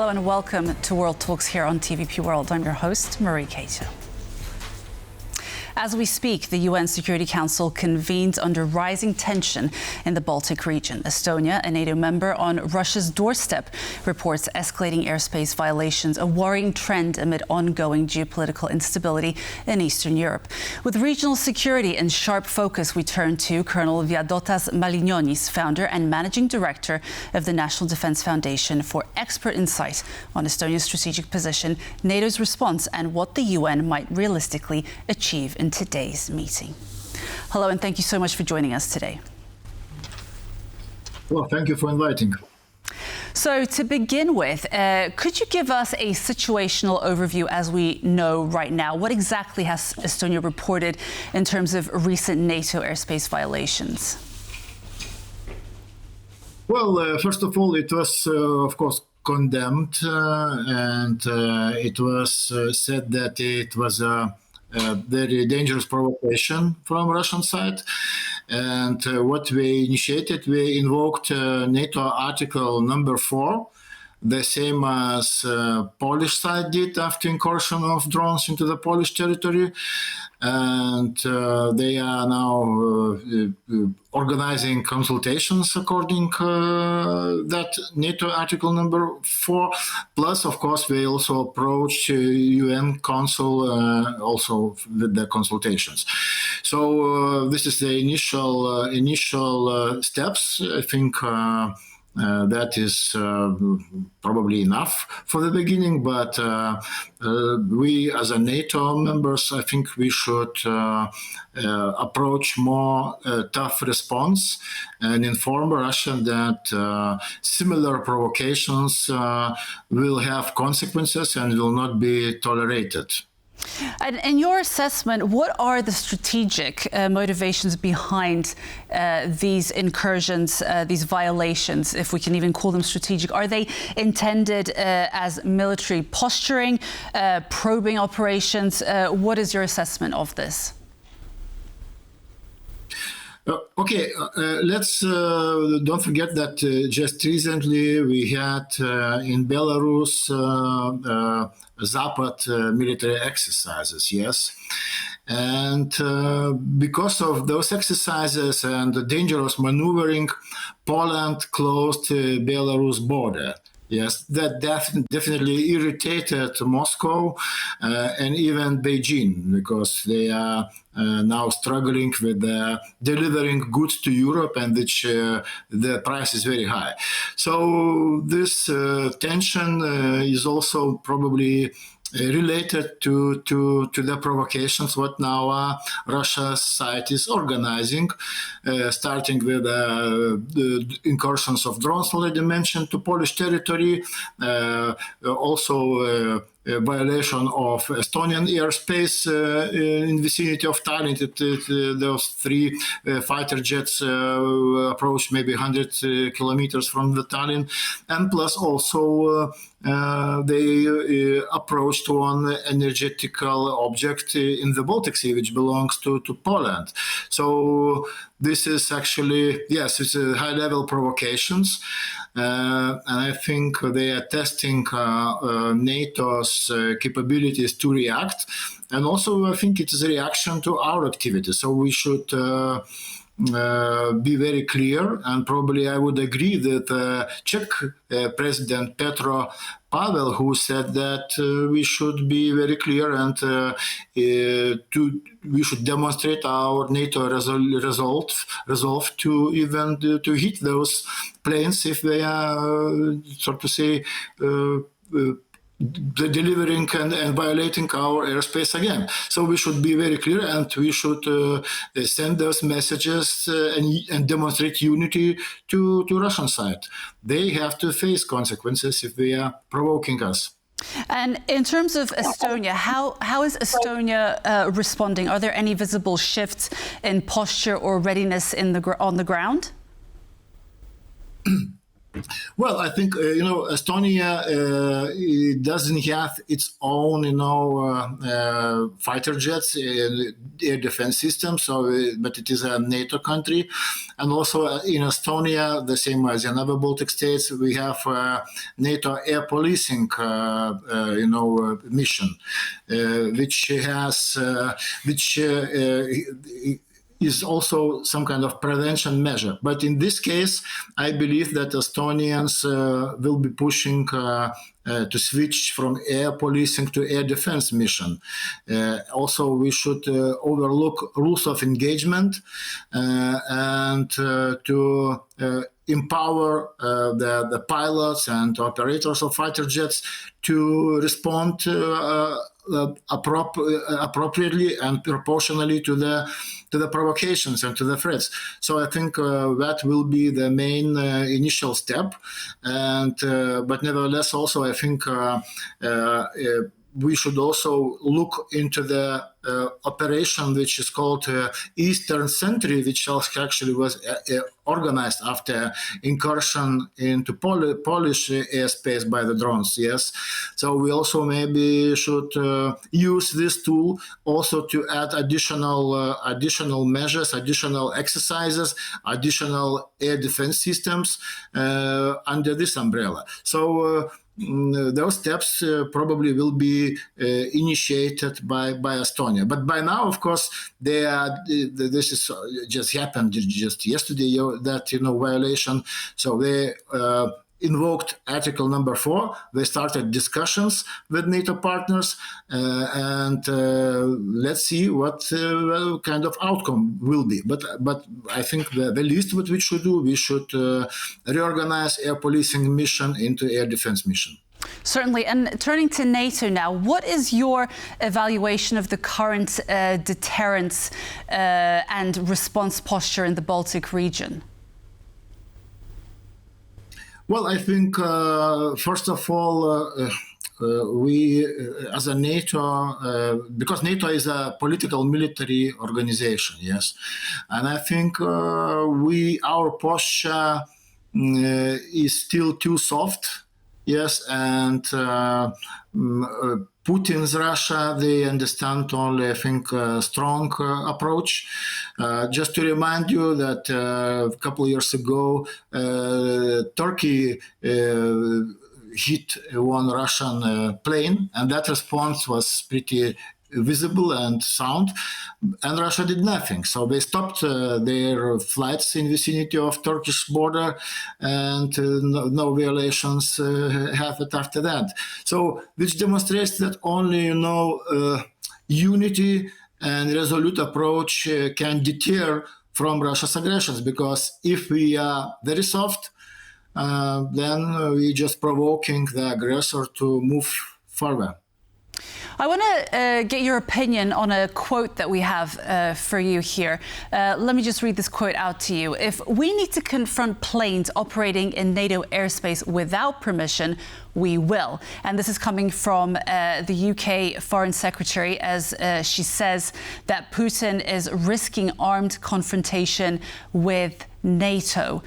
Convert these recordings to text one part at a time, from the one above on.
Hello and welcome to World Talks here on TVP World. I'm your host, Marie Cato. As we speak, the UN Security Council convenes under rising tension in the Baltic region. Estonia, a NATO member on Russia's doorstep, reports escalating airspace violations, a worrying trend amid ongoing geopolitical instability in Eastern Europe. With regional security in sharp focus, we turn to Colonel Vaidotas Malinionis, founder and managing director of the National Defense Foundation, for expert insight on Estonia's strategic position, NATO's response, and what the UN might realistically achieve in today's meeting. Hello, and thank you so much for joining us today. Well, thank you for inviting. So to begin with, could you give us a situational overview as we know right now? What exactly has Estonia reported in terms of recent NATO airspace violations? Well, first of all, it was, of course, condemned, and it was said that it was a very dangerous provocation from Russian side. And what we initiated, we invoked NATO Article number 4, the same as Polish side did after incursion of drones into the Polish territory. And they are now organizing consultations according that NATO Article number 4. Plus, of course, we also approached UN Council also with the consultations. So this is the initial steps. I think that is probably enough for the beginning, but we as a NATO members, I think we should approach more tough response and inform Russia that similar provocations will have consequences and will not be tolerated. And in your assessment, what are the strategic motivations behind these incursions, these violations, if we can even call them strategic? Are they intended as military posturing, probing operations? What is your assessment of this? Okay, let's don't forget that just recently we had in Belarus Zapad military exercises, yes. And because of those exercises and the dangerous maneuvering, Poland closed the Belarus border. Yes, that definitely irritated Moscow and even Beijing, because they are now struggling with delivering goods to Europe, and which the price is very high. So this tension is also probably related to the provocations what now Russia's side is organizing, starting with the incursions of drones already mentioned to Polish territory, also violation of Estonian airspace in vicinity of Tallinn. Those 3 fighter jets approached maybe 100 kilometers from the Tallinn, and plus also they approached one energetical object in the Baltic Sea, which belongs to Poland. So this is actually, yes, it's a high-level provocations. And I think they are testing NATO's capabilities to react. And also, I think it is a reaction to our activities. So we should be very clear, and probably I would agree that Czech President Petro Pavel, who said that we should be very clear and we should demonstrate our NATO resolve to even to hit those planes if they are, so to say, delivering and violating our airspace again. So we should be very clear, and we should send those messages and demonstrate unity to Russian side. They have to face consequences if they are provoking us. And in terms of Estonia, how is Estonia responding? Are there any visible shifts in posture or readiness on the ground? Well, I think Estonia it doesn't have its own fighter jets, air defense system. So, but it is a NATO country, and also in Estonia, the same as in other Baltic states, we have NATO air policing, mission, which has which. Is also some kind of prevention measure. But in this case, I believe that Estonians will be pushing to switch from air policing to air defense mission. Also, we should overlook rules of engagement and to empower the pilots and operators of fighter jets to respond appropriately and proportionally to the provocations and to the threats. So I think that will be the main initial step, and but nevertheless, also I think we should also look into the operation which is called Eastern Sentry, which actually was organized after incursion into Polish airspace by the drones. Yes, so we also maybe should use this tool also to add additional measures, additional exercises, additional air defense systems under this umbrella. So. Those steps probably will be initiated by Estonia. But by now, of course, this is just happened just yesterday, that violation. So they invoked Article number 4. They started discussions with NATO partners, and let's see what kind of outcome will be. But I think the least what we should do, we should reorganize air policing mission into air defense mission. Certainly. And turning to NATO now, what is your evaluation of the current deterrence and response posture in the Baltic region? Well, I think, first of all, we, as a NATO, because NATO is a political military organization, yes, and I think our posture is still too soft, yes, and Putin's Russia, they understand only, I think, a strong approach. Just to remind you that a couple of years ago, Turkey hit one Russian plane, and that response was pretty visible and sound, and Russia did nothing. So they stopped their flights in vicinity of Turkish border, and no violations happened after that. So which demonstrates that only unity and resolute approach can deter from Russia's aggressions, because if we are very soft, then we just provoking the aggressor to move further. I want to get your opinion on a quote that we have for you here. Let me just read this quote out to you. If we need to confront planes operating in NATO airspace without permission, we will. And this is coming from the UK Foreign Secretary, as she says that Putin is risking armed confrontation with NATO.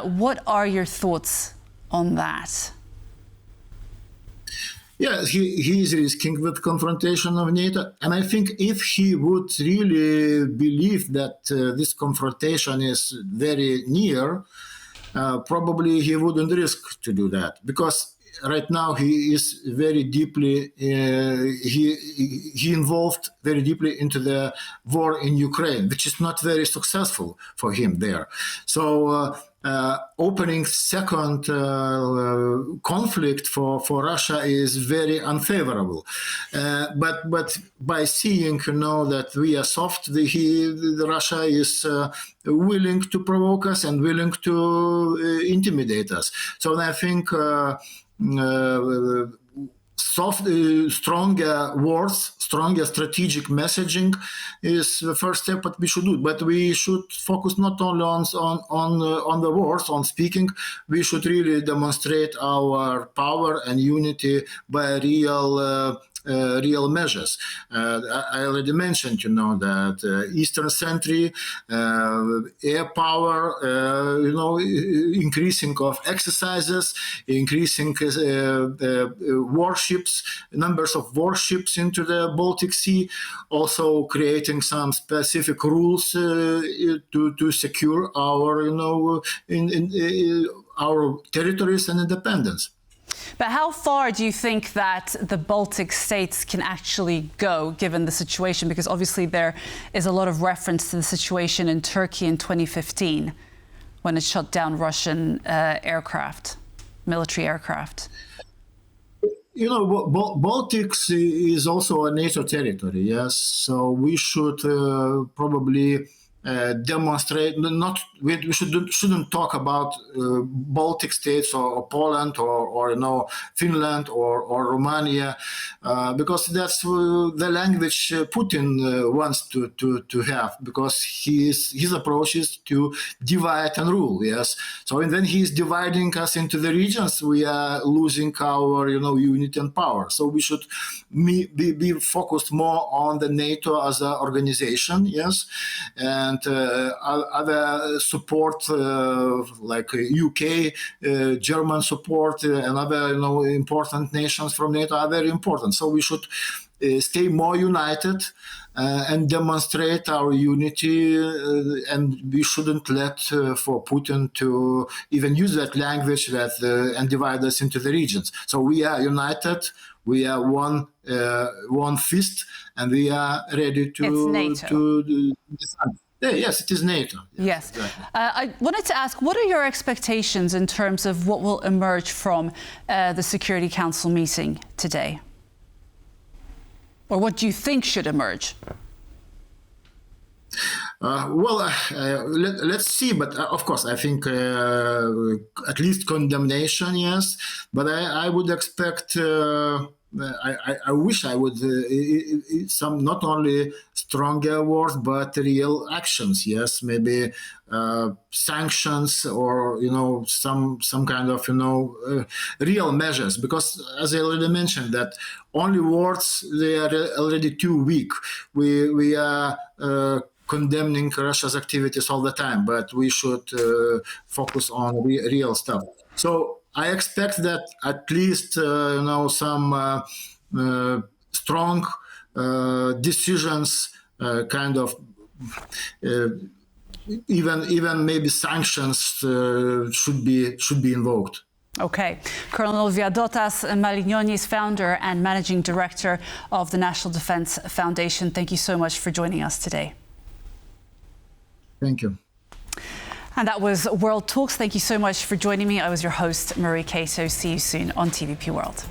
What are your thoughts on that? Yeah, he is risking with confrontation of NATO. And I think if he would really believe that this confrontation is very near, probably he wouldn't risk to do that. Because right now he is very deeply, he involved very deeply into the war in Ukraine, which is not very successful for him there. So opening second conflict for Russia is very unfavorable. But by seeing that we are soft, Russia is willing to provoke us and willing to intimidate us. So I think stronger words, stronger strategic messaging is the first step what we should do. But we should focus not only on the words, on speaking. We should really demonstrate our power and unity by real real measures. I already mentioned, that Eastern sentry, air power, increasing of exercises, increasing warships, numbers of warships into the Baltic Sea, also creating some specific rules to secure our, our territories and independence. But how far do you think that the Baltic states can actually go, given the situation? Because obviously there is a lot of reference to the situation in Turkey in 2015, when it shut down Russian aircraft, military aircraft. Baltics is also a NATO territory, yes. So we should probably demonstrate. We shouldn't talk about Baltic states or Poland or Finland or Romania because that's the language Putin wants to have, because his approach is to divide and rule. Yes. So when he's dividing us into the regions, we are losing our unity and power. So we should be focused more on the NATO as an organization. Yes. And other support like UK, German support, and other important nations from NATO are very important. So we should stay more united and demonstrate our unity, and we shouldn't let for Putin to even use that language and divide us into the regions. So we are united. We are one fist, and we are ready to decide. Yes, it is NATO. Yes. Exactly. I wanted to ask, what are your expectations in terms of what will emerge from the Security Council meeting today? Or what do you think should emerge? Let's see. But of course, I think at least condemnation, yes. But I would expect... I wish I would some not only stronger words but real actions. Yes, maybe sanctions or some kind of real measures. Because as I already mentioned, that only words, they are already too weak. We are condemning Russia's activities all the time, but we should focus on real stuff. So I expect that at least some strong decisions, kind of even maybe sanctions should be invoked. Okay. Colonel Vaidotas Malinionis, founder and managing director of the National Defense Foundation, thank you so much for joining us today. Thank you. And that was World Talks. Thank you so much for joining me. I was your host, Marie Cato. See you soon on TVP World.